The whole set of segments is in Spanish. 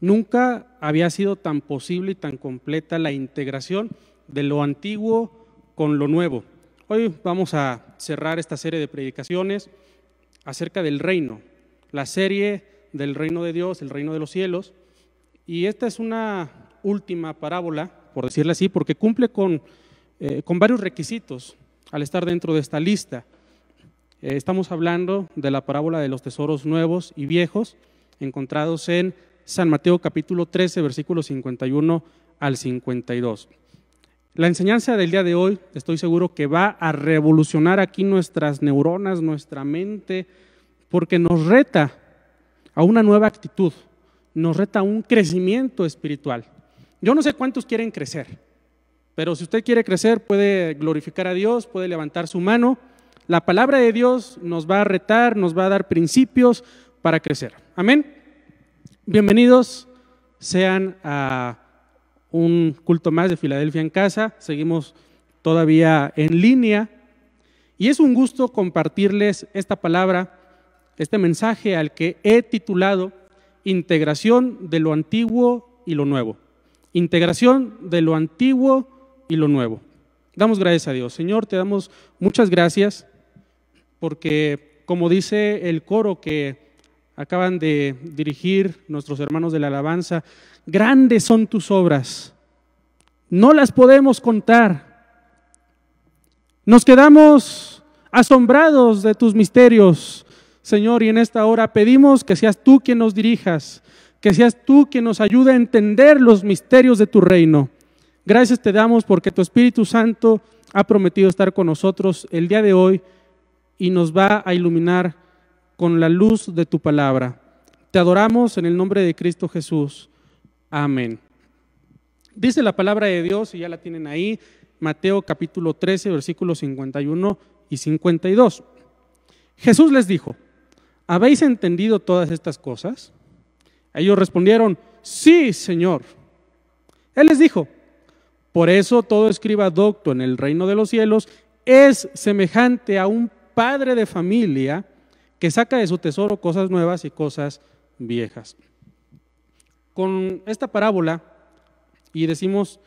Nunca había sido tan posible y tan completa la integración de lo antiguo con lo nuevo. Hoy vamos a cerrar esta serie de predicaciones acerca del reino, la serie del reino de Dios, el reino de los cielos. Y esta es una última parábola, por decirlo así, porque cumple con varios requisitos al estar dentro de esta lista. Estamos hablando de la parábola de los tesoros nuevos y viejos, encontrados en San Mateo capítulo 13, versículos 51 al 52. La enseñanza del día de hoy, estoy seguro que va a revolucionar aquí nuestras neuronas, nuestra mente, porque nos reta a una nueva actitud, nos reta a un crecimiento espiritual. Yo no sé cuántos quieren crecer, pero si usted quiere crecer puede glorificar a Dios, puede levantar su mano. La palabra de Dios nos va a retar, nos va a dar principios para crecer. Amén. Bienvenidos sean a un culto más de Filadelfia en casa. Seguimos todavía en línea y es un gusto compartirles esta palabra, este mensaje al que he titulado Integración de lo antiguo y lo nuevo. Integración de lo antiguo y lo nuevo. Damos gracias a Dios. Señor, te damos muchas gracias porque, como dice el coro que acaban de dirigir nuestros hermanos de la alabanza, grandes son tus obras, no las podemos contar. Nos quedamos asombrados de tus misterios, Señor, y en esta hora pedimos que seas tú quien nos dirijas, que seas tú quien nos ayude a entender los misterios de tu reino. Gracias te damos porque tu Espíritu Santo ha prometido estar con nosotros el día de hoy y nos va a iluminar con la luz de tu palabra. Te adoramos en el nombre de Cristo Jesús. Amén. Dice la palabra de Dios, y ya la tienen ahí, Mateo capítulo 13, versículos 51 y 52. Jesús les dijo: ¿habéis entendido todas estas cosas? Ellos respondieron: sí, Señor. Él les dijo: por eso todo escriba docto en el reino de los cielos es semejante a un padre de familia que saca de su tesoro cosas nuevas y cosas viejas. Con esta parábola, y decimos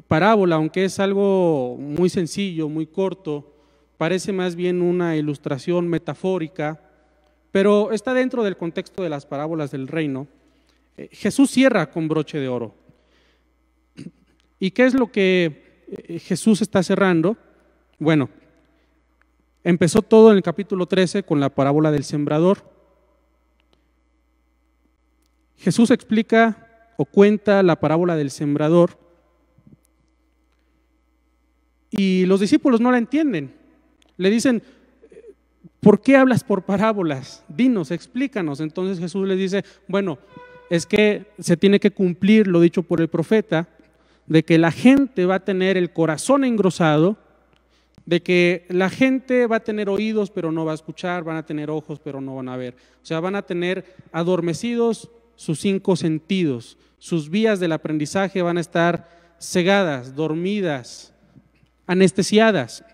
parábola, aunque es algo muy sencillo, muy corto, parece más bien una ilustración metafórica, pero está dentro del contexto de las parábolas del reino. Jesús cierra con broche de oro. ¿Y qué es lo que Jesús está cerrando? Bueno, empezó todo en el capítulo 13 con la parábola del sembrador. Jesús explica o cuenta la parábola del sembrador y los discípulos no la entienden. Le dicen: ¿por qué hablas por parábolas? Dinos, explícanos. Entonces Jesús les dice: bueno, es que se tiene que cumplir lo dicho por el profeta, de que la gente va a tener el corazón engrosado, de que la gente va a tener oídos pero no va a escuchar, van a tener ojos pero no van a ver. O sea, van a tener adormecidos sus 5 sentidos, sus vías del aprendizaje van a estar cegadas, dormidas, anestesiadas.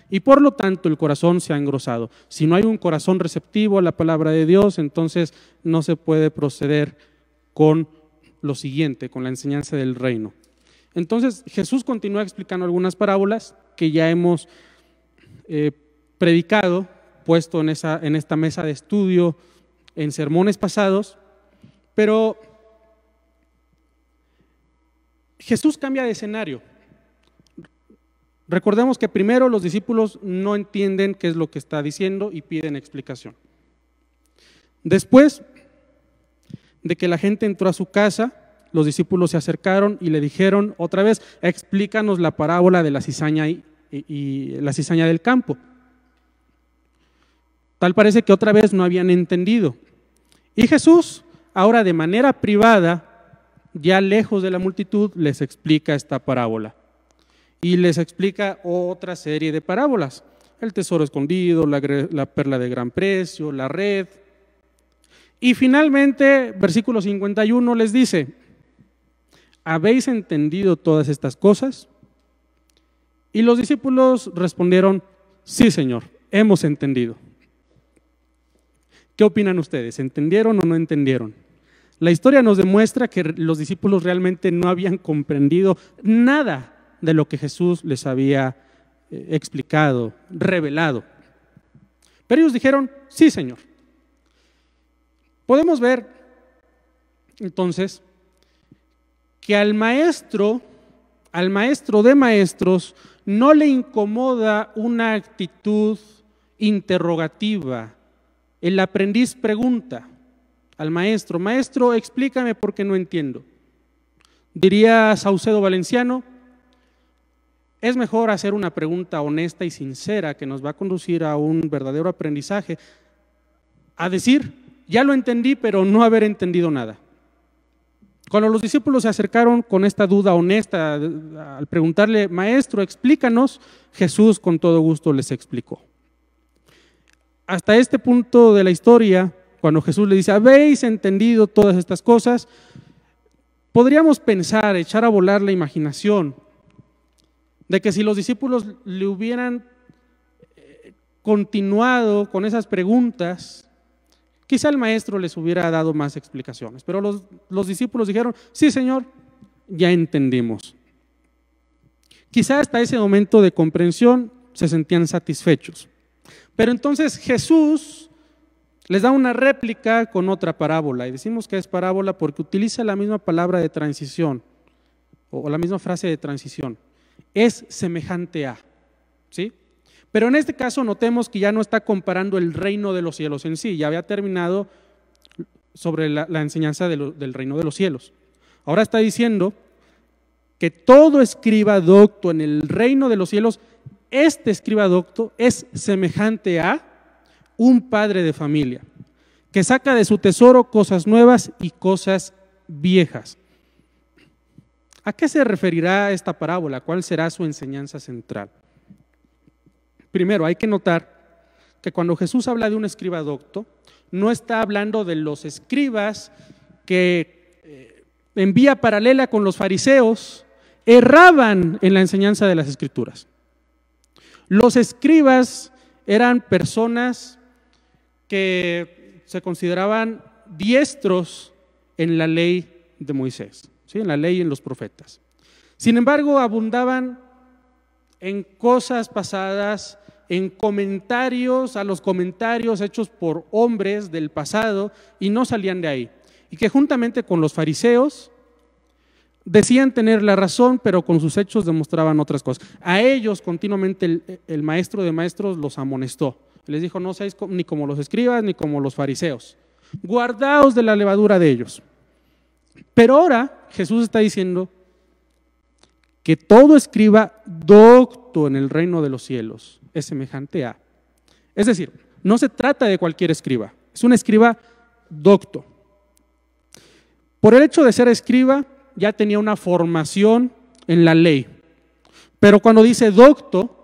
Y por lo tanto el corazón se ha engrosado. Si no hay un corazón receptivo a la palabra de Dios, entonces no se puede proceder con lo siguiente, con la enseñanza del reino. Entonces Jesús continúa explicando algunas parábolas que ya hemos predicado, puesto en esta mesa de estudio en sermones pasados, pero Jesús cambia de escenario. Recordemos que primero los discípulos no entienden qué es lo que está diciendo y piden explicación. Después de que la gente entró a su casa, los discípulos se acercaron y le dijeron otra vez: explícanos la parábola de la cizaña y la cizaña del campo. Tal parece que otra vez no habían entendido. Y Jesús, ahora de manera privada, ya lejos de la multitud, les explica esta parábola. Y les explica otra serie de parábolas: el tesoro escondido, la perla de gran precio, la red. Y finalmente, versículo 51 les dice: ¿habéis entendido todas estas cosas? Y los discípulos respondieron: sí, Señor, hemos entendido. ¿Qué opinan ustedes? ¿Entendieron o no entendieron? La historia nos demuestra que los discípulos realmente no habían comprendido nada de lo que Jesús les había explicado, revelado. Pero ellos dijeron, sí, Señor. Podemos ver entonces que al maestro de maestros, no le incomoda una actitud interrogativa. El aprendiz pregunta al maestro, maestro, explícame porque no entiendo. Diría Saucedo Valenciano, es mejor hacer una pregunta honesta y sincera que nos va a conducir a un verdadero aprendizaje, a decir, ya lo entendí, pero no haber entendido nada. Cuando los discípulos se acercaron con esta duda honesta, al preguntarle, maestro, explícanos, Jesús con todo gusto les explicó. Hasta este punto de la historia, cuando Jesús le dice, ¿habéis entendido todas estas cosas? Podríamos pensar, echar a volar la imaginación, de que si los discípulos le hubieran continuado con esas preguntas, quizá el maestro les hubiera dado más explicaciones, pero los discípulos dijeron, sí, Señor, ya entendimos. Quizá hasta ese momento de comprensión se sentían satisfechos. Pero entonces Jesús les da una réplica con otra parábola, y decimos que es parábola porque utiliza la misma palabra de transición, o la misma frase de transición, es semejante a, ¿sí? Pero en este caso notemos que ya no está comparando el reino de los cielos en sí, ya había terminado sobre la enseñanza del reino de los cielos. Ahora está diciendo que todo escriba docto en el reino de los cielos, este escriba docto es semejante a un padre de familia, que saca de su tesoro cosas nuevas y cosas viejas. ¿A qué se referirá esta parábola? ¿Cuál será su enseñanza central? Primero, hay que notar que cuando Jesús habla de un escriba docto, no está hablando de los escribas que en vía paralela con los fariseos erraban en la enseñanza de las Escrituras. Los escribas eran personas que se consideraban diestros en la ley de Moisés, ¿sí? En la ley y en los profetas. Sin embargo, abundaban en cosas pasadas, en comentarios a los comentarios hechos por hombres del pasado y no salían de ahí. Y que juntamente con los fariseos decían tener la razón, pero con sus hechos demostraban otras cosas. A ellos continuamente el maestro de maestros los amonestó. Les dijo, no seáis ni como los escribas ni como los fariseos. Guardaos de la levadura de ellos. Pero ahora Jesús está diciendo que todo escriba docto en el reino de los cielos es semejante a. Es decir, no se trata de cualquier escriba, es un escriba docto. Por el hecho de ser escriba, ya tenía una formación en la ley. Pero cuando dice docto,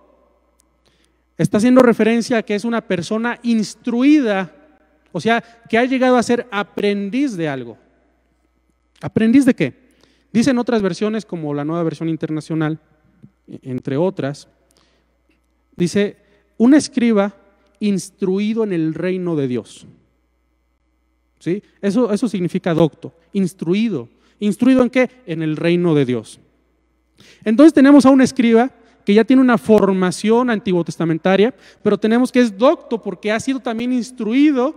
está haciendo referencia a que es una persona instruida, o sea, que ha llegado a ser aprendiz de algo. ¿Aprendiz de qué? Dicen otras versiones, como la Nueva Versión Internacional, entre otras, dice, un escriba instruido en el reino de Dios. ¿Sí? Eso significa docto, instruido. ¿Instruido en qué? En el reino de Dios. Entonces tenemos a un escriba que ya tiene una formación antiguo testamentaria, pero tenemos que es docto porque ha sido también instruido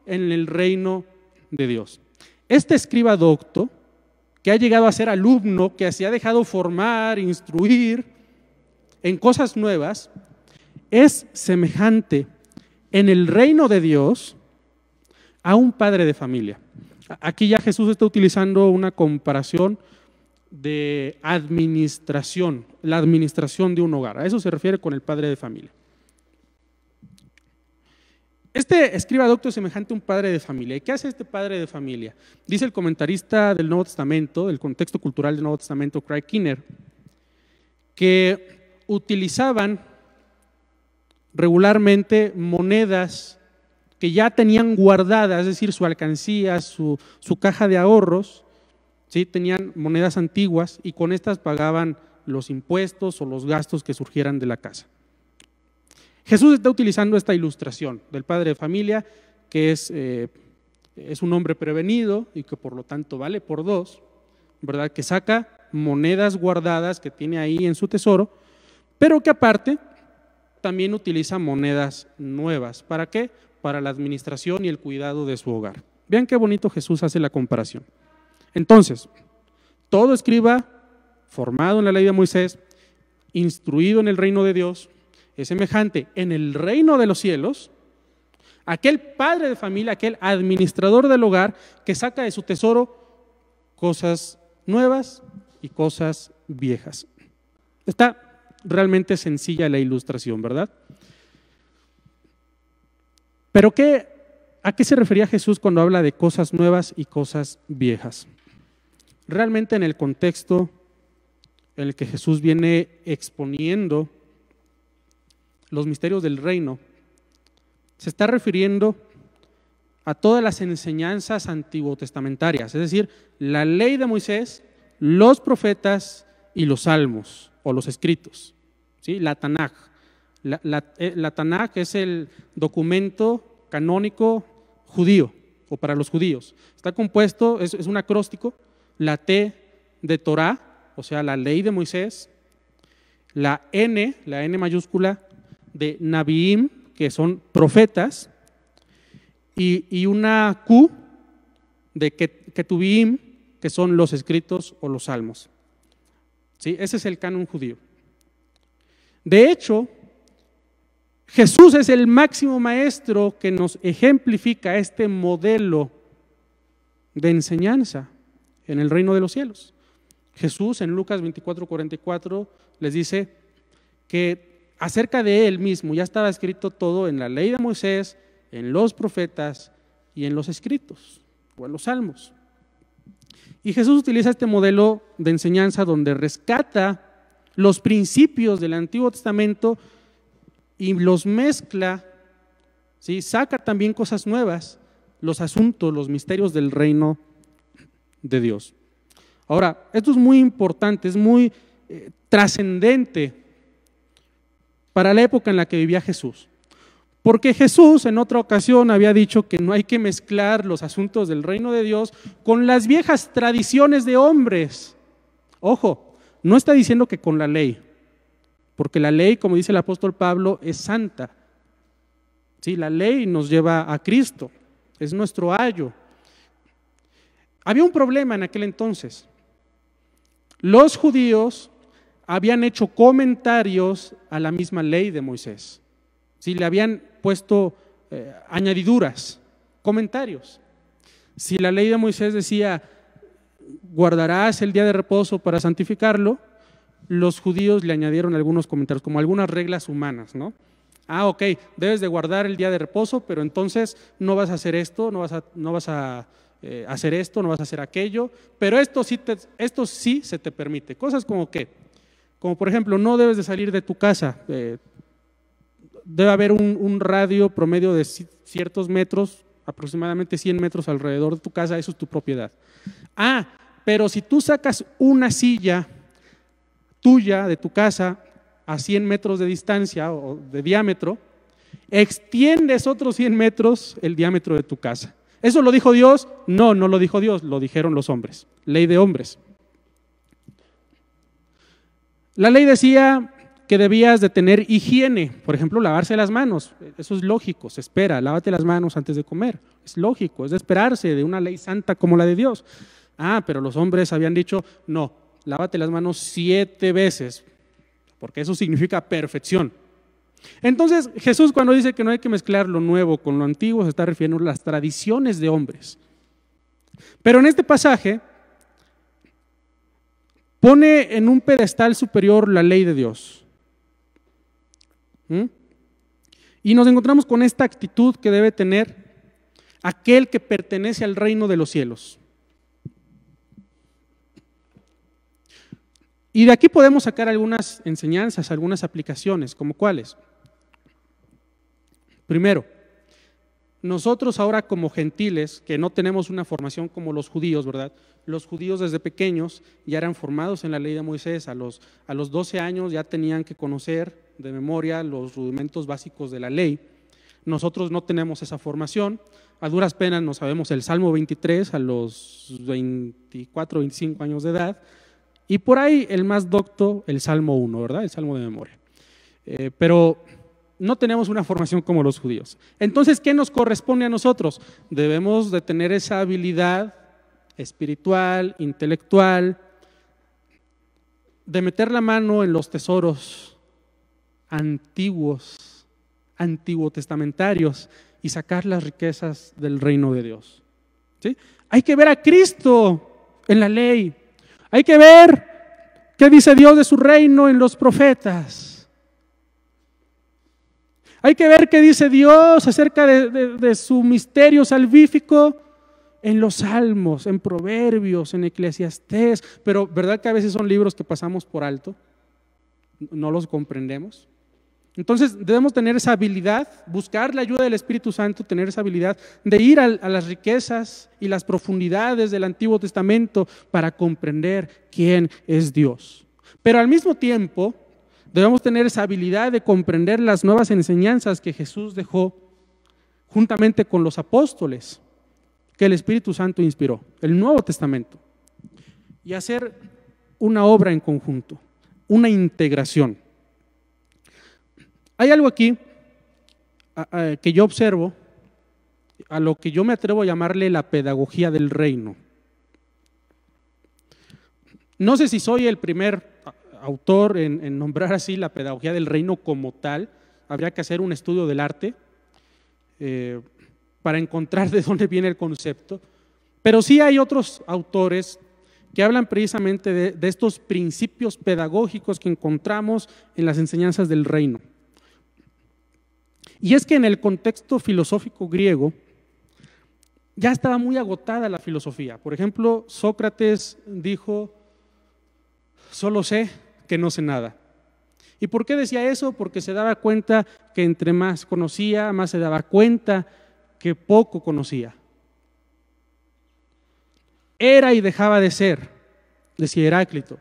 en el reino de Dios. Este escriba docto, que ha llegado a ser alumno, que se ha dejado formar, instruir en cosas nuevas, es semejante en el reino de Dios a un padre de familia. Aquí ya Jesús está utilizando una comparación de administración, la administración de un hogar. A eso se refiere con el padre de familia. Este escriba docto es semejante a un padre de familia. ¿Y qué hace este padre de familia? Dice el comentarista del Nuevo Testamento, del contexto cultural del Nuevo Testamento, Craig Kinner, que utilizaban regularmente monedas que ya tenían guardadas, es decir, su alcancía, su caja de ahorros, ¿sí? Tenían monedas antiguas y con estas pagaban los impuestos o los gastos que surgieran de la casa. Jesús está utilizando esta ilustración del padre de familia, que es es un hombre prevenido y que por lo tanto vale por dos, ¿verdad? Que saca monedas guardadas que tiene ahí en su tesoro, pero que aparte también utiliza monedas nuevas. ¿Para qué? Para la administración y el cuidado de su hogar. Vean qué bonito Jesús hace la comparación. Entonces, todo escriba formado en la ley de Moisés, instruido en el reino de Dios, es semejante en el reino de los cielos, aquel padre de familia, aquel administrador del hogar que saca de su tesoro cosas nuevas y cosas viejas. Está realmente sencilla la ilustración, ¿verdad? Pero ¿a qué se refería Jesús cuando habla de cosas nuevas y cosas viejas? Realmente en el contexto en el que Jesús viene exponiendo los misterios del reino, se está refiriendo a todas las enseñanzas antiguotestamentarias, es decir, la ley de Moisés, los profetas y los salmos o los escritos, ¿sí? La Tanaj. La Tanaj es el documento canónico judío o para los judíos. Está compuesto, es un acróstico, la T de Torah, o sea, la ley de Moisés, la N mayúscula de Nabiim, que son profetas, y una Q de Ketubim, que son los escritos o los salmos. ¿Sí? Ese es el canon judío. De hecho, Jesús es el máximo maestro que nos ejemplifica este modelo de enseñanza en el reino de los cielos. Jesús en Lucas 24:44 les dice que acerca de él mismo ya estaba escrito todo en la ley de Moisés, en los profetas y en los escritos o en los salmos. Y Jesús utiliza este modelo de enseñanza donde rescata los principios del Antiguo Testamento y los mezcla, ¿sí? Saca también cosas nuevas, los asuntos, los misterios del reino de Dios. Ahora, esto es muy importante, es muy trascendente para la época en la que vivía Jesús. Porque Jesús en otra ocasión había dicho que no hay que mezclar los asuntos del reino de Dios con las viejas tradiciones de hombres. Ojo, no está diciendo que con la ley, porque la ley, como dice el apóstol Pablo, es santa. Sí, la ley nos lleva a Cristo, es nuestro ayo. Había un problema en aquel entonces. Los judíos habían hecho comentarios a la misma ley de Moisés. Sí, le habían puesto añadiduras, comentarios. Si la ley de Moisés decía, guardarás el día de reposo para santificarlo, los judíos le añadieron algunos comentarios, como algunas reglas humanas, ¿no? Ah, ok, debes de guardar el día de reposo, pero entonces no vas a hacer esto, no vas a hacer esto, no vas a hacer aquello, pero esto sí se te permite. Cosas como que, como por ejemplo, no debes de salir de tu casa, debe haber un radio promedio de ciertos metros, aproximadamente 100 metros alrededor de tu casa, eso es tu propiedad. Ah, pero si tú sacas una silla tuya de tu casa a 100 metros de distancia o de diámetro, extiendes otros 100 metros el diámetro de tu casa. ¿Eso lo dijo Dios? No, no lo dijo Dios, lo dijeron los hombres, ley de hombres. La ley decía que debías de tener higiene, por ejemplo, lavarse las manos, eso es lógico, se espera, lávate las manos antes de comer, es lógico, es de esperarse de una ley santa como la de Dios. Ah, pero los hombres habían dicho, no, lávate las manos 7 veces, porque eso significa perfección. Entonces Jesús cuando dice que no hay que mezclar lo nuevo con lo antiguo, se está refiriendo a las tradiciones de hombres. Pero en este pasaje pone en un pedestal superior la ley de Dios. Y nos encontramos con esta actitud que debe tener aquel que pertenece al reino de los cielos. Y de aquí podemos sacar algunas enseñanzas, algunas aplicaciones, como cuáles. Primero, nosotros ahora como gentiles, que no tenemos una formación como los judíos, ¿verdad? Los judíos desde pequeños ya eran formados en la ley de Moisés, a los 12 años ya tenían que conocer de memoria los rudimentos básicos de la ley. Nosotros no tenemos esa formación. A duras penas nos sabemos el Salmo 23 a los 24, 25 años de edad. Y por ahí el más docto, el Salmo 1, ¿verdad? El Salmo de memoria. Pero no tenemos una formación como los judíos. Entonces, ¿qué nos corresponde a nosotros? Debemos de tener esa habilidad espiritual, intelectual, de meter la mano en los tesoros antiguos, antiguo testamentarios y sacar las riquezas del reino de Dios. ¿Sí? Hay que ver a Cristo en la ley. Hay que ver qué dice Dios de su reino en los profetas. Hay que ver qué dice Dios acerca de su misterio salvífico en los Salmos, en Proverbios, en Eclesiastés. Pero ¿verdad que a veces son libros que pasamos por alto? No los comprendemos. Entonces debemos tener esa habilidad, buscar la ayuda del Espíritu Santo, tener esa habilidad de ir a las riquezas y las profundidades del Antiguo Testamento para comprender quién es Dios. Pero al mismo tiempo debemos tener esa habilidad de comprender las nuevas enseñanzas que Jesús dejó juntamente con los apóstoles, que el Espíritu Santo inspiró, el Nuevo Testamento, y hacer una obra en conjunto, una integración. Hay algo aquí que yo observo, a lo que yo me atrevo a llamarle la pedagogía del reino. No sé si soy el primer autor en nombrar así la pedagogía del reino como tal. Habría que hacer un estudio del arte para encontrar de dónde viene el concepto. Pero sí hay otros autores que hablan precisamente de estos principios pedagógicos que encontramos en las enseñanzas del reino. Y es que en el contexto filosófico griego ya estaba muy agotada la filosofía. Por ejemplo, Sócrates dijo: solo sé que no sé nada. ¿Y por qué decía eso? Porque se daba cuenta que entre más conocía, más se daba cuenta que poco conocía. Era y dejaba de ser, decía Heráclito,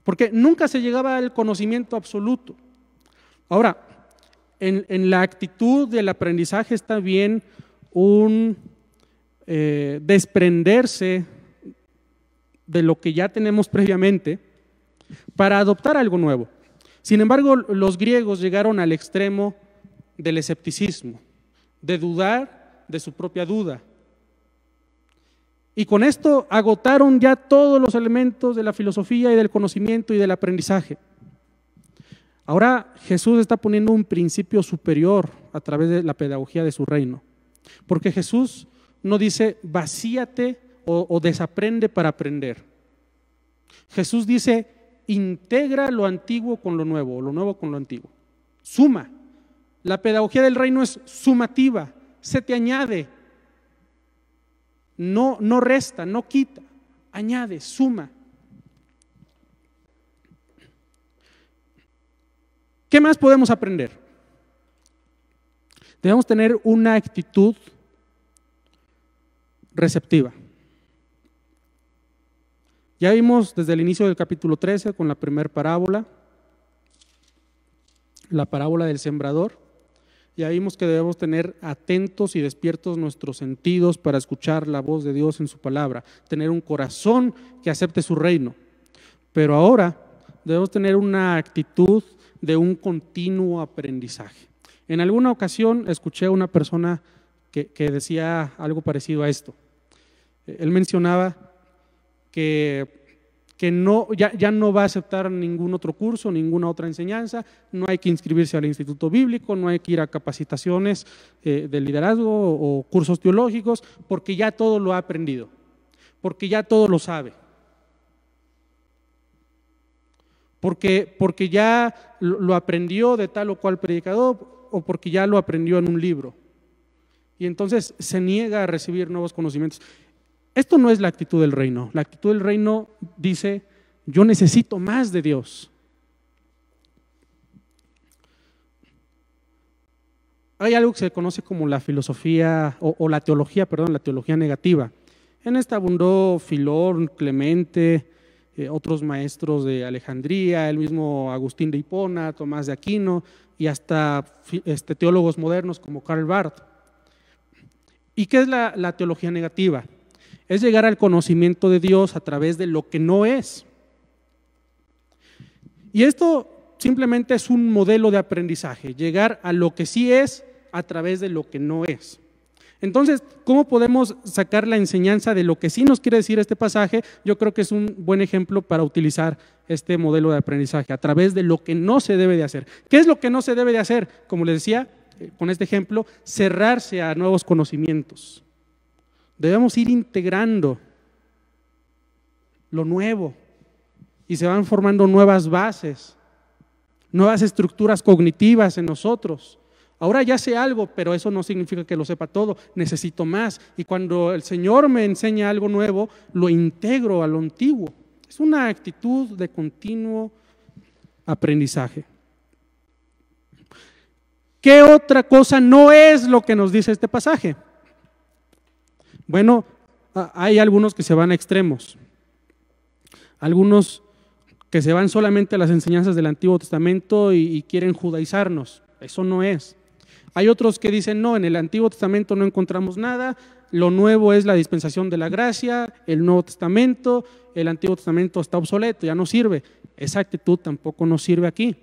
porque nunca se llegaba al conocimiento absoluto. Ahora, en la actitud del aprendizaje está bien un desprenderse de lo que ya tenemos previamente para adoptar algo nuevo. Sin embargo, los griegos llegaron al extremo del escepticismo, de dudar de su propia duda. Y con esto agotaron ya todos los elementos de la filosofía y del conocimiento y del aprendizaje. Ahora Jesús está poniendo un principio superior a través de la pedagogía de su reino. Porque Jesús no dice vacíate o desaprende para aprender. Jesús dice integra lo antiguo con lo nuevo con lo antiguo. Suma. La pedagogía del reino es sumativa, se te añade. No resta, no quita, añade, suma. ¿Qué más podemos aprender? Debemos tener una actitud receptiva. Ya vimos desde el inicio del capítulo 13 con la primera parábola, la parábola del sembrador. Ya vimos que debemos tener atentos y despiertos nuestros sentidos para escuchar la voz de Dios en su palabra, tener un corazón que acepte su reino. Pero ahora debemos tener una actitud de un continuo aprendizaje. En alguna ocasión escuché a una persona que decía algo parecido a esto. Él mencionaba que ya no va a aceptar ningún otro curso, ninguna otra enseñanza, no hay que inscribirse al instituto bíblico, no hay que ir a capacitaciones de liderazgo o cursos teológicos, porque ya todo lo ha aprendido, porque ya todo lo sabe. Porque ya lo aprendió de tal o cual predicador o porque ya lo aprendió en un libro. Y entonces se niega a recibir nuevos conocimientos. Esto no es la actitud del reino. La actitud del reino dice: yo necesito más de Dios. Hay algo que se conoce como la filosofía o la teología negativa. En esta abundó Filón, Clemente, otros maestros de Alejandría, el mismo Agustín de Hipona, Tomás de Aquino, y hasta teólogos modernos como Karl Barth. ¿Y qué es la teología negativa? Es llegar al conocimiento de Dios a través de lo que no es. Y esto simplemente es un modelo de aprendizaje, llegar a lo que sí es a través de lo que no es. Entonces, ¿cómo podemos sacar la enseñanza de lo que sí nos quiere decir este pasaje? Yo creo que es un buen ejemplo para utilizar este modelo de aprendizaje a través de lo que no se debe de hacer. ¿Qué es lo que no se debe de hacer? Como les decía, con este ejemplo, cerrarse a nuevos conocimientos. Debemos ir integrando lo nuevo y se van formando nuevas bases, nuevas estructuras cognitivas en nosotros. Ahora ya sé algo, pero eso no significa que lo sepa todo, necesito más. Y cuando el Señor me enseña algo nuevo, lo integro a lo antiguo. Es una actitud de continuo aprendizaje. ¿Qué otra cosa no es lo que nos dice este pasaje? Bueno, hay algunos que se van a extremos. Algunos que se van solamente a las enseñanzas del Antiguo Testamento y quieren judaizarnos. Eso no es. Hay otros que dicen, no, en el Antiguo Testamento no encontramos nada, lo nuevo es la dispensación de la gracia, el Nuevo Testamento, el Antiguo Testamento está obsoleto, ya no sirve. Esa actitud tampoco nos sirve aquí.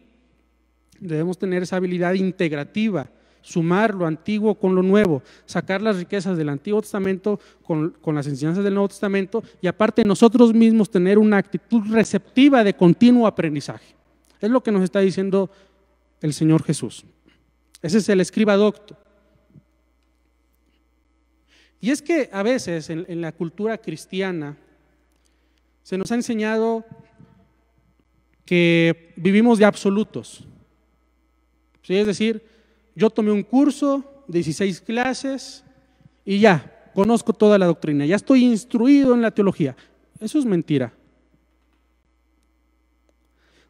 Debemos tener esa habilidad integrativa, sumar lo antiguo con lo nuevo, sacar las riquezas del Antiguo Testamento con las enseñanzas del Nuevo Testamento y aparte nosotros mismos tener una actitud receptiva de continuo aprendizaje. Es lo que nos está diciendo el Señor Jesús. Ese es el escriba docto. Y es que a veces en la cultura cristiana se nos ha enseñado que vivimos de absolutos. ¿Sí? Es decir, yo tomé un curso, 16 clases y ya, conozco toda la doctrina, ya estoy instruido en la teología. Eso es mentira.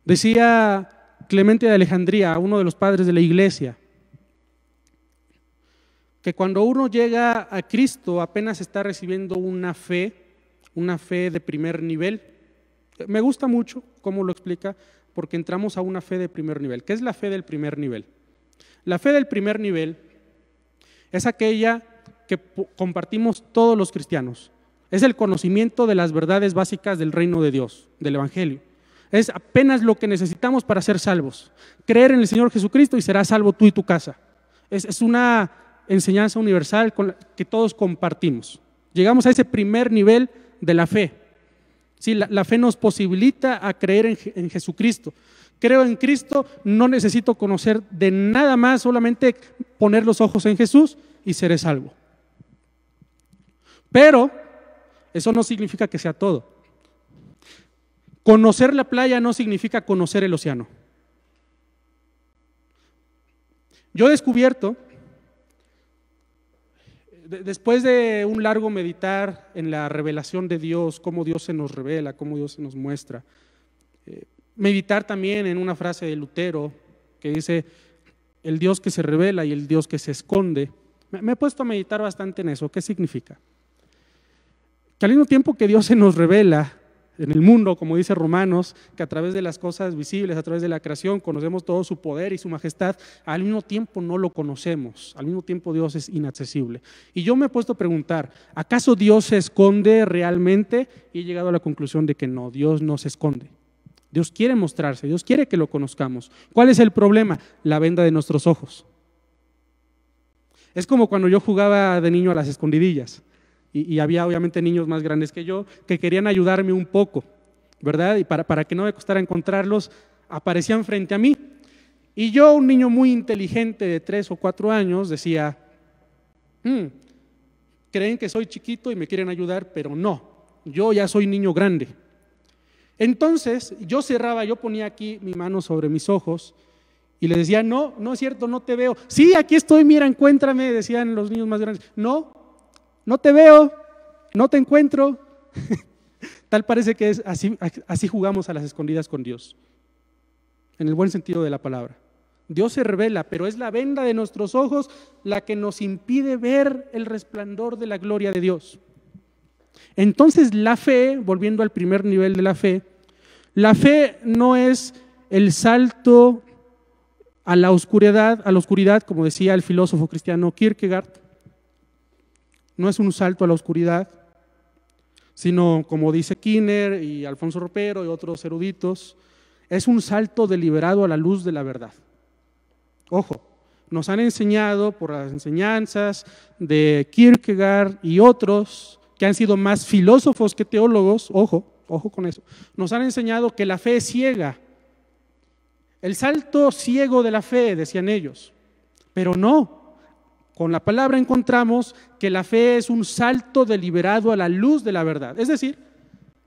Decía Clemente de Alejandría, uno de los padres de la iglesia, que cuando uno llega a Cristo apenas está recibiendo una fe de primer nivel. Me gusta mucho cómo lo explica, porque entramos a una fe de primer nivel. ¿Qué es la fe del primer nivel? La fe del primer nivel es aquella que compartimos todos los cristianos. Es el conocimiento de las verdades básicas del reino de Dios, del Evangelio. Es apenas lo que necesitamos para ser salvos. Creer en el Señor Jesucristo y serás salvo tú y tu casa. Es una enseñanza universal que todos compartimos. Llegamos a ese primer nivel de la fe. Sí, la fe nos posibilita a creer en Jesucristo. Creo en Cristo, no necesito conocer de nada más, solamente poner los ojos en Jesús y seré salvo. Pero eso no significa que sea todo. Conocer la playa no significa conocer el océano. Yo he descubierto, después de un largo meditar en la revelación de Dios, cómo Dios se nos revela, cómo Dios se nos muestra, meditar también en una frase de Lutero que dice, el Dios que se revela y el Dios que se esconde. Me he puesto a meditar bastante en eso. ¿Qué significa? Que al mismo tiempo que Dios se nos revela en el mundo, como dice Romanos, que a través de las cosas visibles, a través de la creación, conocemos todo su poder y su majestad, al mismo tiempo no lo conocemos, al mismo tiempo Dios es inaccesible. Y yo me he puesto a preguntar, ¿acaso Dios se esconde realmente? Y he llegado a la conclusión de que no, Dios no se esconde. Dios quiere mostrarse, Dios quiere que lo conozcamos. ¿Cuál es el problema? La venda de nuestros ojos. Es como cuando yo jugaba de niño a las escondidillas. Y había obviamente niños más grandes que yo que querían ayudarme un poco, ¿verdad? Y para que no me costara encontrarlos, aparecían frente a mí. Y yo, un niño muy inteligente de 3 o 4 años, decía, creen que soy chiquito y me quieren ayudar, pero no, yo ya soy niño grande. Entonces yo ponía aquí mi mano sobre mis ojos y les decía, no, no es cierto, no te veo. Sí, aquí estoy, mira, encuéntrame, decían los niños más grandes. No te veo, no te encuentro. Tal parece que es así jugamos a las escondidas con Dios, en el buen sentido de la palabra. Dios se revela, pero es la venda de nuestros ojos la que nos impide ver el resplandor de la gloria de Dios. Entonces la fe, volviendo al primer nivel de la fe no es el salto a la oscuridad, como decía el filósofo cristiano Kierkegaard. No es un salto a la oscuridad, sino, como dice Kinner y Alfonso Ropero y otros eruditos, es un salto deliberado a la luz de la verdad. Ojo, nos han enseñado por las enseñanzas de Kierkegaard y otros que han sido más filósofos que teólogos, ojo con eso, nos han enseñado que la fe es ciega. El salto ciego de la fe, decían ellos, pero no. Con la palabra encontramos que la fe es un salto deliberado a la luz de la verdad. Es decir,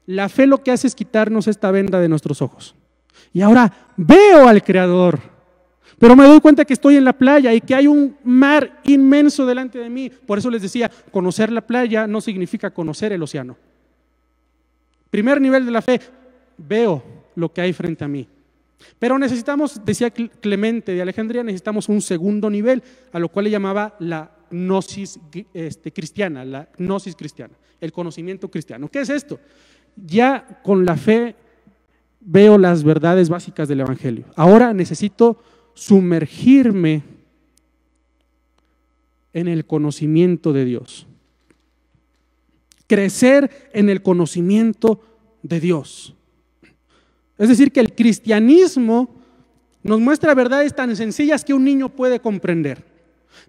la fe lo que hace es quitarnos esta venda de nuestros ojos. Y ahora veo al Creador, pero me doy cuenta que estoy en la playa y que hay un mar inmenso delante de mí. Por eso les decía, conocer la playa no significa conocer el océano. Primer nivel de la fe, veo lo que hay frente a mí. Pero necesitamos, decía Clemente de Alejandría, necesitamos un segundo nivel, a lo cual le llamaba la gnosis cristiana, el conocimiento cristiano. ¿Qué es esto? Ya con la fe veo las verdades básicas del Evangelio. Ahora necesito sumergirme en el conocimiento de Dios. Crecer en el conocimiento de Dios. Es decir, que el cristianismo nos muestra verdades tan sencillas que un niño puede comprender,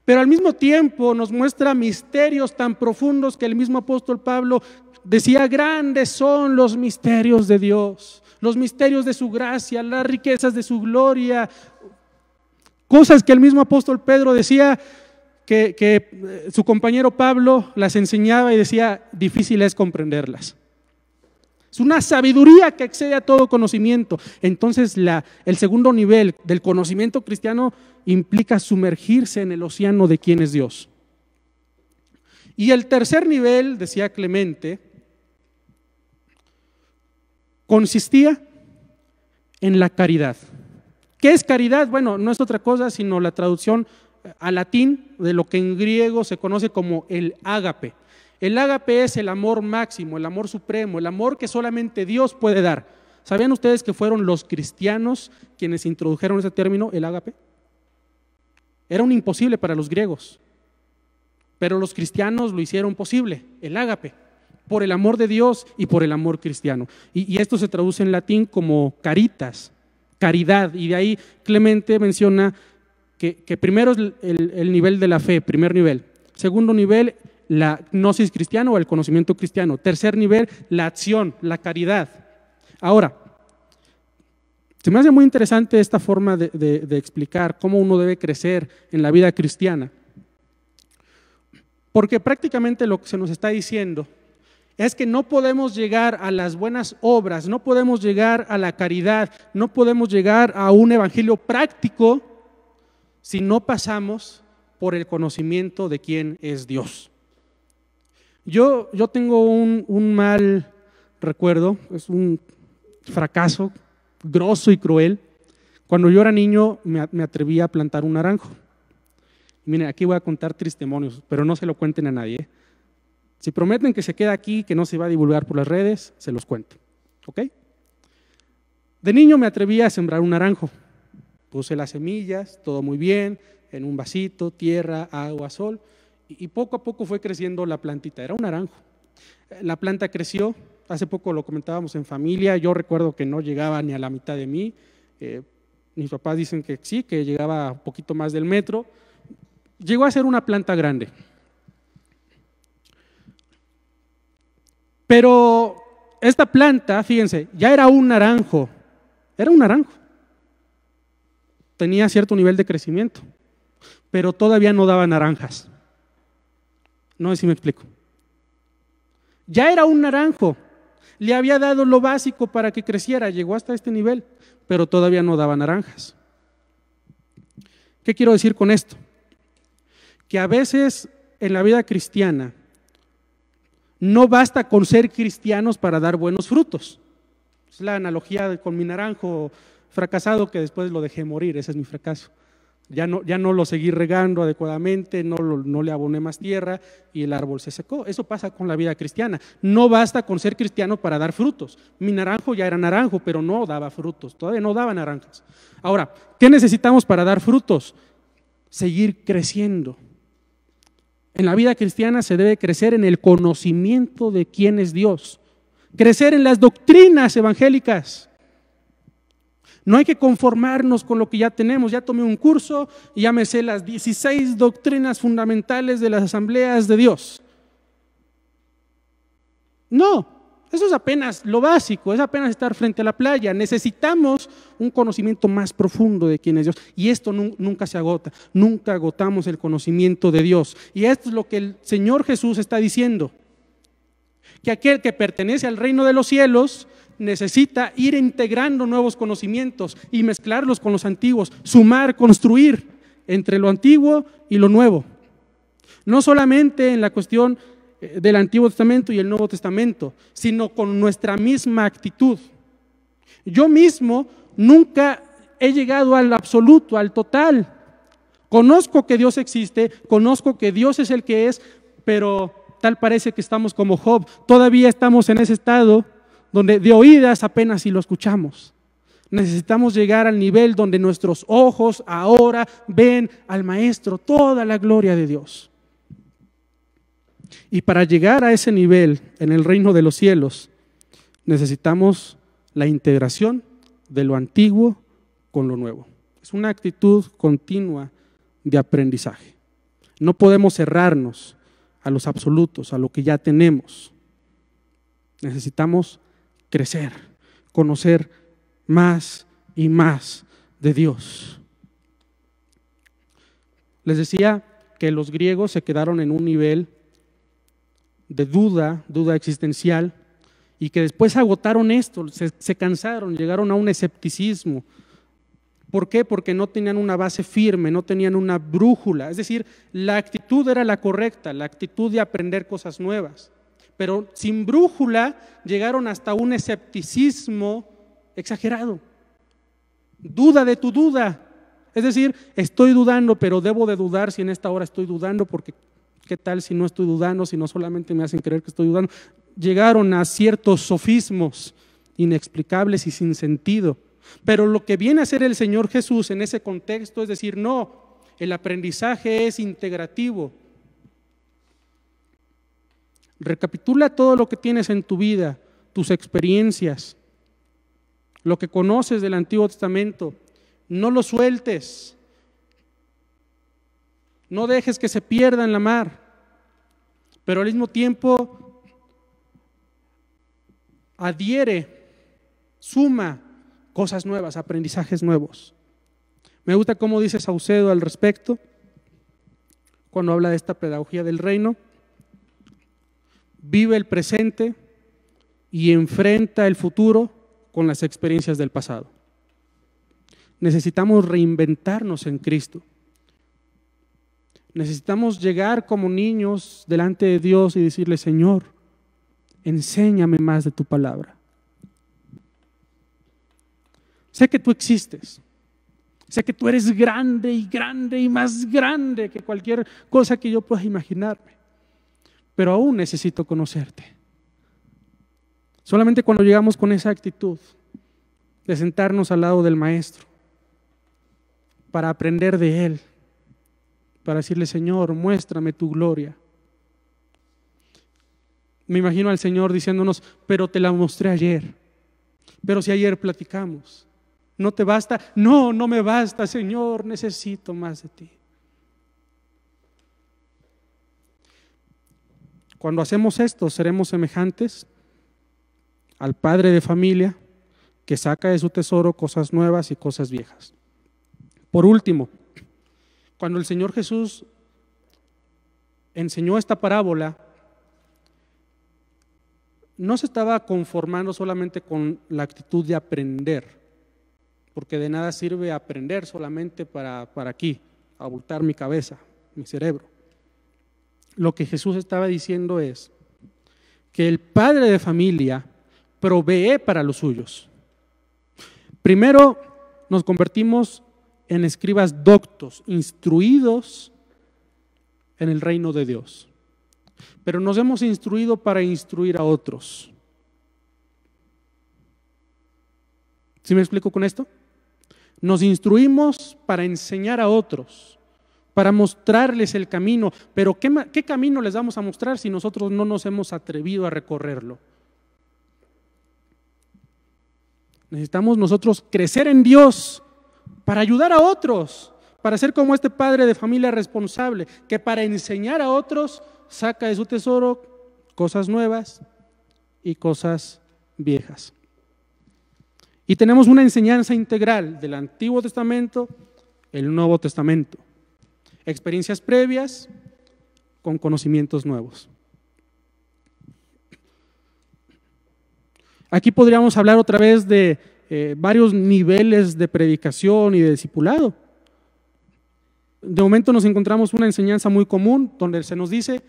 pero al mismo tiempo nos muestra misterios tan profundos que el mismo apóstol Pablo decía: grandes son los misterios de Dios, los misterios de su gracia, las riquezas de su gloria, cosas que el mismo apóstol Pedro decía que su compañero Pablo las enseñaba y decía: difícil es comprenderlas. Es una sabiduría que excede a todo conocimiento. Entonces el segundo nivel del conocimiento cristiano implica sumergirse en el océano de quién es Dios. Y el tercer nivel, decía Clemente, consistía en la caridad. ¿Qué es caridad? Bueno, no es otra cosa sino la traducción al latín de lo que en griego se conoce como el ágape. El ágape es el amor máximo, el amor supremo, el amor que solamente Dios puede dar. ¿Sabían ustedes que fueron los cristianos quienes introdujeron ese término, el ágape? Era un imposible para los griegos, pero los cristianos lo hicieron posible, el ágape, por el amor de Dios y por el amor cristiano. Y esto se traduce en latín como caritas, caridad, y de ahí Clemente menciona que primero es el nivel de la fe, primer nivel. Segundo nivel, la gnosis cristiana o el conocimiento cristiano. Tercer nivel, la acción, la caridad. Ahora, se me hace muy interesante esta forma de explicar cómo uno debe crecer en la vida cristiana, porque prácticamente lo que se nos está diciendo es que no podemos llegar a las buenas obras, no podemos llegar a la caridad, no podemos llegar a un evangelio práctico si no pasamos por el conocimiento de quién es Dios. Yo tengo un mal recuerdo, es un fracaso grosso y cruel. Cuando yo era niño me atreví a plantar un naranjo. Miren, aquí voy a contar testimonios, pero no se lo cuenten a nadie. Si prometen que se queda aquí, que no se va a divulgar por las redes, se los cuento. ¿Ok? De niño me atreví a sembrar un naranjo. Puse las semillas, todo muy bien, en un vasito, tierra, agua, sol. Y poco a poco fue creciendo la plantita, era un naranjo. La planta creció, hace poco lo comentábamos en familia, yo recuerdo que no llegaba ni a la mitad de mí, mis papás dicen que sí, que llegaba un poquito más del metro, llegó a ser una planta grande. Pero esta planta, fíjense, ya era un naranjo, tenía cierto nivel de crecimiento, pero todavía no daba naranjas. No sé si me explico. Ya era un naranjo, le había dado lo básico para que creciera, llegó hasta este nivel, pero todavía no daba naranjas. ¿Qué quiero decir con esto? Que a veces en la vida cristiana no basta con ser cristianos para dar buenos frutos. Es la analogía con mi naranjo fracasado que después lo dejé morir, ese es mi fracaso. Ya no lo seguí regando adecuadamente, no le aboné más tierra y el árbol se secó. Eso pasa con la vida cristiana. No basta con ser cristiano para dar frutos. Mi naranjo ya era naranjo, pero no daba frutos, todavía no daba naranjas. Ahora, ¿qué necesitamos para dar frutos? Seguir creciendo. En la vida cristiana se debe crecer en el conocimiento de quién es Dios, crecer en las doctrinas evangélicas. No hay que conformarnos con lo que ya tenemos. Ya tomé un curso y ya me sé las 16 doctrinas fundamentales de las asambleas de Dios. No, eso es apenas lo básico, es apenas estar frente a la playa. Necesitamos un conocimiento más profundo de quién es Dios. Y esto nunca se agota, nunca agotamos el conocimiento de Dios. Y esto es lo que el Señor Jesús está diciendo. Que aquel que pertenece al reino de los cielos necesita ir integrando nuevos conocimientos y mezclarlos con los antiguos, sumar, construir entre lo antiguo y lo nuevo. No solamente en la cuestión del Antiguo Testamento y el Nuevo Testamento, sino con nuestra misma actitud. Yo mismo nunca he llegado al absoluto, al total. Conozco que Dios existe, conozco que Dios es el que es, pero tal parece que estamos como Job. Todavía estamos en ese estado donde de oídas apenas si lo escuchamos. Necesitamos llegar al nivel donde nuestros ojos ahora ven al Maestro, toda la gloria de Dios. Y para llegar a ese nivel en el reino de los cielos, necesitamos la integración de lo antiguo con lo nuevo. Es una actitud continua de aprendizaje. No podemos cerrarnos a los absolutos, a lo que ya tenemos. Necesitamos crecer, conocer más y más de Dios. Les decía que los griegos se quedaron en un nivel de duda existencial, y que después agotaron esto, se cansaron, llegaron a un escepticismo. ¿Por qué? Porque no tenían una base firme, no tenían una brújula. Es decir, la actitud era la correcta, la actitud de aprender cosas nuevas. Pero sin brújula llegaron hasta un escepticismo exagerado. Duda de tu duda. Es decir, estoy dudando, pero debo de dudar si en esta hora estoy dudando, porque ¿qué tal si no estoy dudando, si no solamente me hacen creer que estoy dudando? Llegaron a ciertos sofismos inexplicables y sin sentido. Pero lo que viene a hacer el Señor Jesús en ese contexto es decir, no, el aprendizaje es integrativo. Recapitula todo lo que tienes en tu vida, tus experiencias, lo que conoces del Antiguo Testamento. No lo sueltes, no dejes que se pierda en la mar, pero al mismo tiempo adhiere, suma cosas nuevas, aprendizajes nuevos. Me gusta cómo dice Saucedo al respecto, cuando habla de esta pedagogía del reino. Vive el presente y enfrenta el futuro con las experiencias del pasado. Necesitamos reinventarnos en Cristo. Necesitamos llegar como niños delante de Dios y decirle, Señor, enséñame más de tu palabra. Sé que tú existes. Sé que tú eres grande y más grande que cualquier cosa que yo pueda imaginarme. Pero aún necesito conocerte. Solamente cuando llegamos con esa actitud de sentarnos al lado del Maestro para aprender de Él, para decirle, Señor, muéstrame tu gloria. Me imagino al Señor diciéndonos, pero te la mostré ayer, pero si ayer platicamos, ¿no te basta? No, no me basta, Señor, necesito más de ti. Cuando hacemos esto, seremos semejantes al padre de familia que saca de su tesoro cosas nuevas y cosas viejas. Por último, cuando el Señor Jesús enseñó esta parábola, no se estaba conformando solamente con la actitud de aprender, porque de nada sirve aprender solamente para aquí, abultar mi cabeza, mi cerebro. Lo que Jesús estaba diciendo es que el padre de familia provee para los suyos. Primero nos convertimos en escribas doctos, instruidos en el reino de Dios. Pero nos hemos instruido para instruir a otros. ¿Sí me explico con esto? Nos instruimos para enseñar a otros, para mostrarles el camino. Pero ¿qué camino les vamos a mostrar si nosotros no nos hemos atrevido a recorrerlo? Necesitamos nosotros crecer en Dios para ayudar a otros, para ser como este padre de familia responsable, que para enseñar a otros saca de su tesoro cosas nuevas y cosas viejas. Y tenemos una enseñanza integral del Antiguo Testamento, el Nuevo Testamento. Experiencias previas con conocimientos nuevos. Aquí podríamos hablar otra vez de varios niveles de predicación y de discipulado. De momento nos encontramos una enseñanza muy común donde se nos dice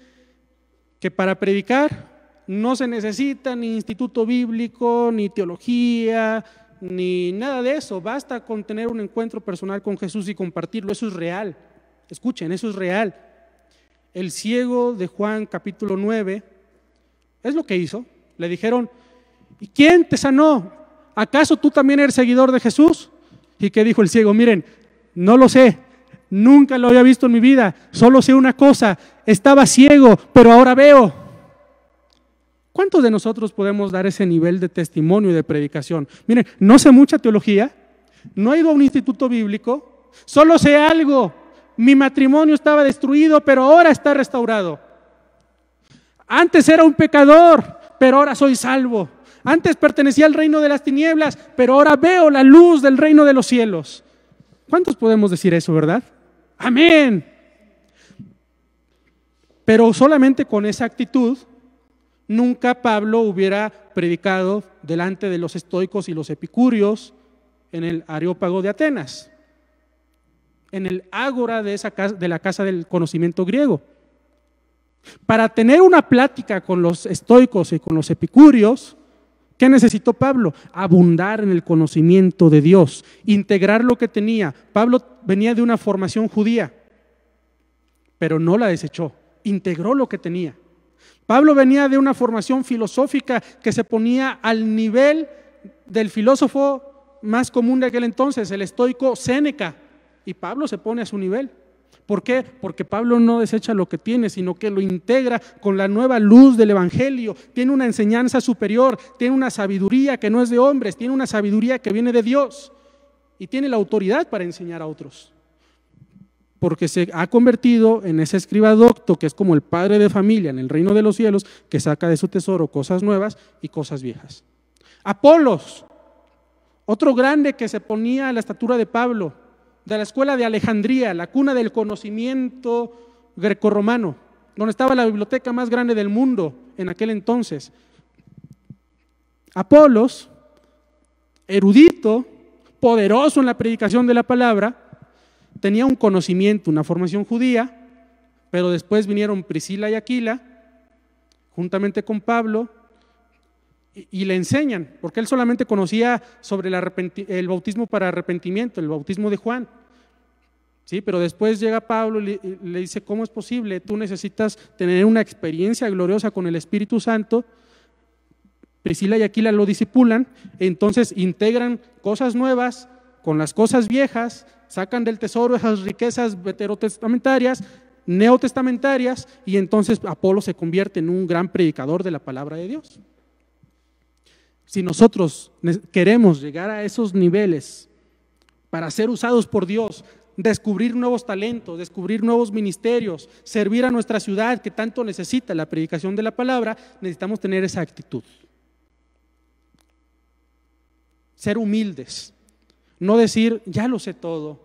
que para predicar no se necesita ni instituto bíblico, ni teología, ni nada de eso. Basta con tener un encuentro personal con Jesús y compartirlo. Eso es real. Escuchen, eso es real. El ciego de Juan capítulo 9 es lo que hizo. Le dijeron: ¿y quién te sanó? ¿Acaso tú también eres seguidor de Jesús? ¿Y qué dijo el ciego? Miren, no lo sé, nunca lo había visto en mi vida, solo sé una cosa: estaba ciego, pero ahora veo. ¿Cuántos de nosotros podemos dar ese nivel de testimonio y de predicación? Miren, no sé mucha teología, no he ido a un instituto bíblico, solo sé algo: mi matrimonio estaba destruido, pero ahora está restaurado. Antes era un pecador, pero ahora soy salvo. Antes pertenecía al reino de las tinieblas, pero ahora veo la luz del reino de los cielos. ¿Cuántos podemos decir eso, verdad? Amén. Pero solamente con esa actitud, nunca Pablo hubiera predicado delante de los estoicos y los epicúreos en el Areópago de Atenas, en el ágora de la casa del conocimiento griego. Para tener una plática con los estoicos y con los epicúreos, ¿qué necesitó Pablo? Abundar en el conocimiento de Dios, integrar lo que tenía. Pablo venía de una formación judía, pero no la desechó, integró lo que tenía. Pablo venía de una formación filosófica que se ponía al nivel del filósofo más común de aquel entonces, el estoico Séneca, y Pablo se pone a su nivel. ¿Por qué? Porque Pablo no desecha lo que tiene, sino que lo integra con la nueva luz del Evangelio. Tiene una enseñanza superior, tiene una sabiduría que no es de hombres, tiene una sabiduría que viene de Dios y tiene la autoridad para enseñar a otros. Porque se ha convertido en ese escriba docto que es como el padre de familia en el reino de los cielos, que saca de su tesoro cosas nuevas y cosas viejas. Apolos, otro grande que se ponía a la estatura de Pablo, de la escuela de Alejandría, la cuna del conocimiento grecorromano, donde estaba la biblioteca más grande del mundo en aquel entonces. Apolos, erudito, poderoso en la predicación de la palabra, tenía un conocimiento, una formación judía, pero después vinieron Priscila y Aquila, juntamente con Pablo, y le enseñan, porque él solamente conocía sobre el bautismo para arrepentimiento, el bautismo de Juan. Sí, pero después llega Pablo y le dice: ¿cómo es posible? Tú necesitas tener una experiencia gloriosa con el Espíritu Santo. Priscila y Aquila lo discipulan, entonces integran cosas nuevas con las cosas viejas, sacan del tesoro esas riquezas veterotestamentarias, neotestamentarias, y entonces Apolo se convierte en un gran predicador de la palabra de Dios. Si nosotros queremos llegar a esos niveles para ser usados por Dios, descubrir nuevos talentos, descubrir nuevos ministerios, servir a nuestra ciudad que tanto necesita la predicación de la palabra, necesitamos tener esa actitud. Ser humildes, no decir: ya lo sé todo,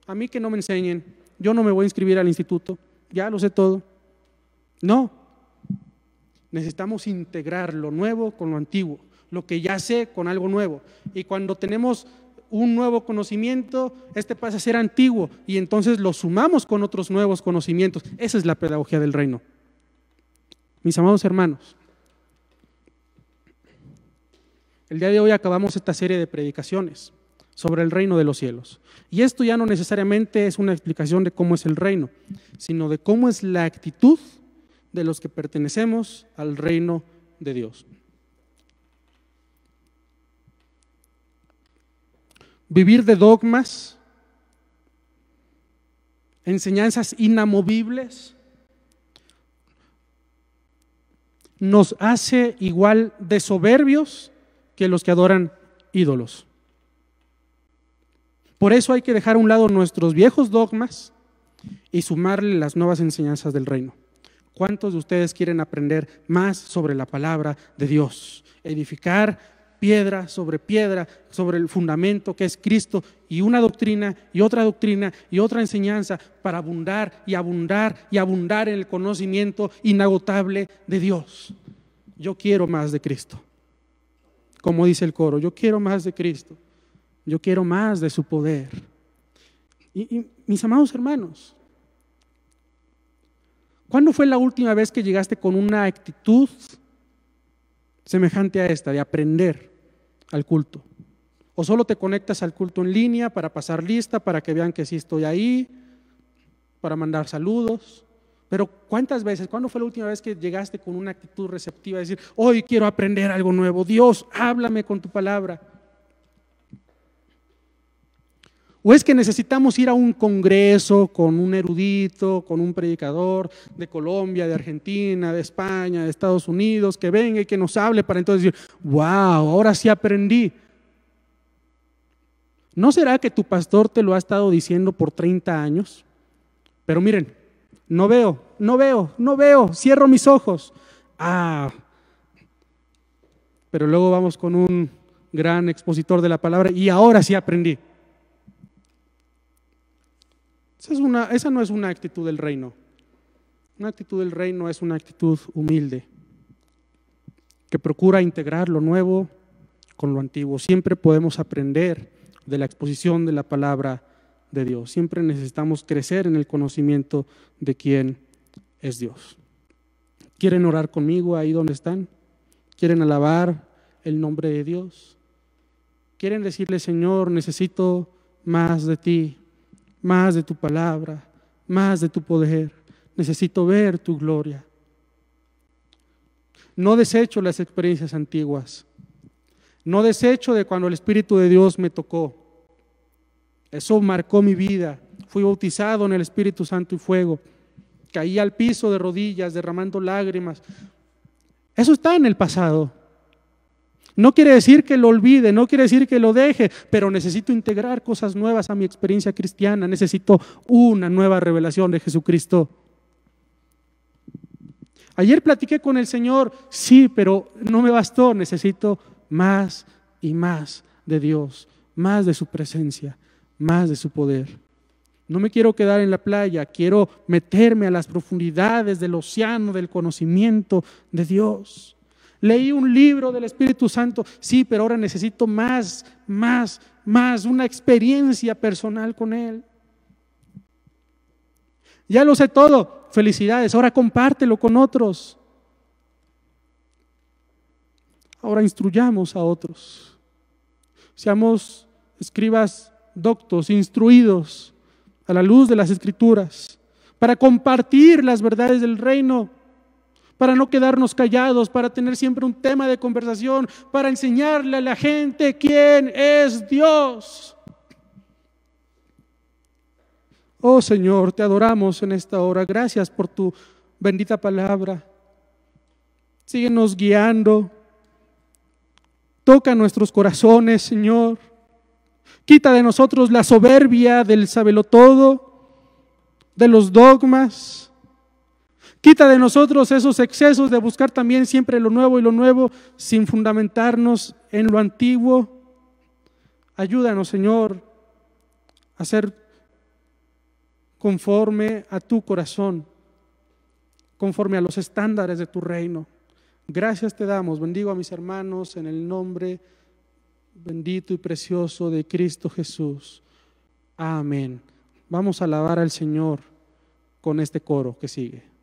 a mí que no me enseñen, yo no me voy a inscribir al instituto, ya lo sé todo. No, necesitamos integrar lo nuevo con lo antiguo, lo que ya sé con algo nuevo, y cuando tenemos un nuevo conocimiento, este pasa a ser antiguo y entonces lo sumamos con otros nuevos conocimientos. Esa es la pedagogía del reino. Mis amados hermanos, el día de hoy acabamos esta serie de predicaciones. sobre el reino de los cielos. Y esto ya no necesariamente es una explicación de cómo es el reino, sino de cómo es la actitud de los que pertenecemos al reino de Dios. Vivir de dogmas, enseñanzas inamovibles, nos hace igual de soberbios que los que adoran ídolos. Por eso hay que dejar a un lado nuestros viejos dogmas y sumarle las nuevas enseñanzas del reino. ¿Cuántos de ustedes quieren aprender más sobre la palabra de Dios? Edificar piedra sobre el fundamento que es Cristo, y una doctrina y otra doctrina y otra enseñanza para abundar y abundar y abundar en el conocimiento inagotable de Dios. Yo quiero más de Cristo. Como dice el coro, yo quiero más de Cristo. Yo quiero más de su poder. Y mis amados hermanos, ¿cuándo fue la última vez que llegaste con una actitud semejante a esta, de aprender al culto? ¿O solo te conectas al culto en línea para pasar lista, para que vean que sí estoy ahí, para mandar saludos? Pero ¿cuántas veces, cuándo fue la última vez que llegaste con una actitud receptiva, de decir, hoy quiero aprender algo nuevo, Dios, háblame con tu palabra? ¿O es que necesitamos ir a un congreso con un erudito, con un predicador de Colombia, de Argentina, de España, de Estados Unidos, que venga y que nos hable para entonces decir, wow, ahora sí aprendí? ¿No será que tu pastor te lo ha estado diciendo por 30 años? Pero miren, no veo, cierro mis ojos. Pero luego vamos con un gran expositor de la palabra y ahora sí aprendí. Esa no es una actitud del reino. Una actitud del reino es una actitud humilde, que procura integrar lo nuevo con lo antiguo. Siempre podemos aprender de la exposición de la palabra de Dios. Siempre necesitamos crecer en el conocimiento de quién es Dios. ¿Quieren orar conmigo ahí donde están? ¿Quieren alabar el nombre de Dios? ¿Quieren decirle, Señor, necesito más de ti? Más de tu palabra, más de tu poder. Necesito ver tu gloria. No desecho las experiencias antiguas. No desecho de cuando el Espíritu de Dios me tocó. Eso marcó mi vida. Fui bautizado en el Espíritu Santo y fuego. Caí al piso de rodillas, derramando lágrimas. Eso está en el pasado. No quiere decir que lo olvide, no quiere decir que lo deje, pero necesito integrar cosas nuevas a mi experiencia cristiana. Necesito una nueva revelación de Jesucristo. Ayer platiqué con el Señor, sí, pero no me bastó. Necesito más y más de Dios, más de su presencia, más de su poder. No me quiero quedar en la playa, quiero meterme a las profundidades del océano del conocimiento de Dios. Leí un libro del Espíritu Santo, sí, pero ahora necesito más, una experiencia personal con Él. Ya lo sé todo, felicidades, ahora compártelo con otros. Ahora instruyamos a otros. Seamos escribas doctos, instruidos a la luz de las Escrituras, para compartir las verdades del reino, para no quedarnos callados, para tener siempre un tema de conversación, para enseñarle a la gente quién es Dios. Oh Señor, te adoramos en esta hora. Gracias por tu bendita palabra. Síguenos guiando. Toca nuestros corazones, Señor. Quita de nosotros la soberbia del sabelotodo, de los dogmas. Quita de nosotros esos excesos de buscar también siempre lo nuevo y lo nuevo sin fundamentarnos en lo antiguo. Ayúdanos, Señor, a ser conforme a tu corazón, conforme a los estándares de tu reino. Gracias te damos. Bendigo a mis hermanos en el nombre bendito y precioso de Cristo Jesús. Amén. Vamos a alabar al Señor con este coro que sigue.